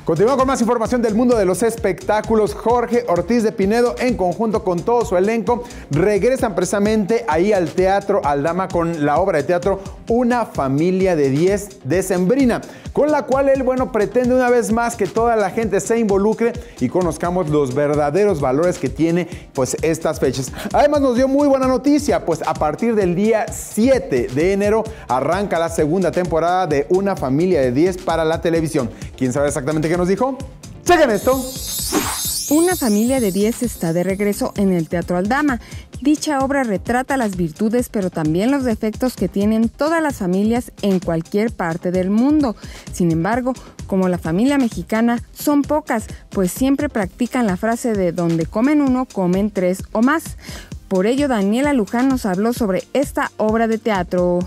Continuamos con más información del mundo de los espectáculos. Jorge Ortiz de Pinedo, en conjunto con todo su elenco, regresan precisamente ahí al Teatro Aldama con la obra de teatro Una familia de 10 decembrina, con la cual él, pretende una vez más que toda la gente se involucre y conozcamos los verdaderos valores que tiene, pues, estas fechas. Además, nos dio muy buena noticia, pues a partir del día 7 de enero arranca la segunda temporada de Una familia de 10 para la televisión. ¿Quién sabe exactamente qué nos dijo? ¡Chequen esto! Una familia de 10 está de regreso en el Teatro Aldama. Dicha obra retrata las virtudes, pero también los defectos que tienen todas las familias en cualquier parte del mundo. Sin embargo, como la familia mexicana, son pocas, pues siempre practican la frase de donde comen uno, comen tres o más. Por ello, Daniela Luján nos habló sobre esta obra de teatro.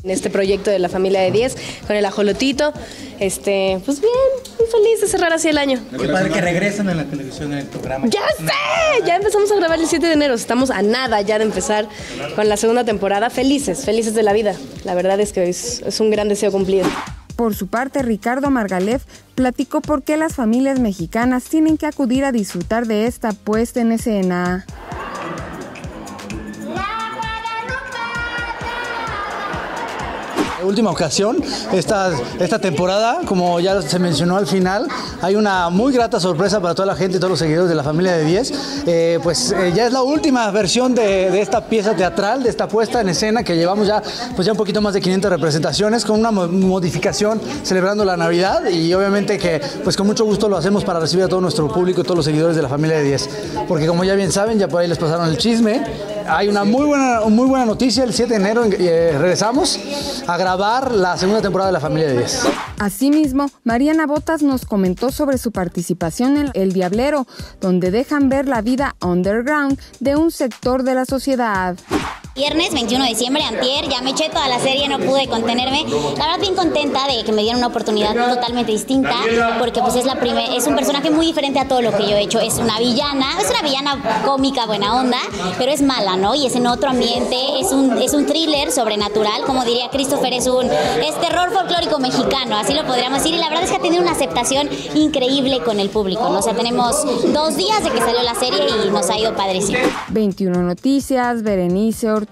En este proyecto de la familia de 10, con el ajolotito, pues bien, muy feliz de cerrar así el año. Qué padre que regresan en la televisión, en el programa. ¡Ya sé! Ya empezamos a grabar el 7 de enero, estamos a nada ya de empezar con la segunda temporada. Felices de la vida. La verdad es que es un gran deseo cumplido. Por su parte, Ricardo Margalef platicó por qué las familias mexicanas tienen que acudir a disfrutar de esta puesta en escena. Última ocasión, esta temporada, como ya se mencionó al final, hay una muy grata sorpresa para toda la gente y todos los seguidores de la familia de 10. Ya es la última versión de esta pieza teatral, de esta puesta en escena que llevamos ya un poquito más de 500 representaciones, con una modificación celebrando la Navidad, y obviamente que pues con mucho gusto lo hacemos para recibir a todo nuestro público y todos los seguidores de la familia de 10. Porque como ya bien saben, ya por ahí les pasaron el chisme, hay una muy buena noticia. El 7 de enero regresamos a grabar la segunda temporada de la familia de 10. Asimismo, Mariana Botas nos comentó sobre su participación en El Diablero, donde dejan ver la vida underground de un sector de la sociedad. Viernes 21 de diciembre, antier, ya me eché toda la serie, no pude contenerme. La verdad, bien contenta de que me dieran una oportunidad totalmente distinta, porque pues es un personaje muy diferente a todo lo que yo he hecho. Es una villana cómica, buena onda, pero es mala, ¿no? Y es en otro ambiente, es un thriller sobrenatural, como diría Christopher, es terror folclórico mexicano, así lo podríamos decir. Y la verdad es que ha tenido una aceptación increíble con el público, ¿no? O sea, tenemos 2 días de que salió la serie y nos ha ido padrísimo. 21 Noticias, Berenice Ortiz.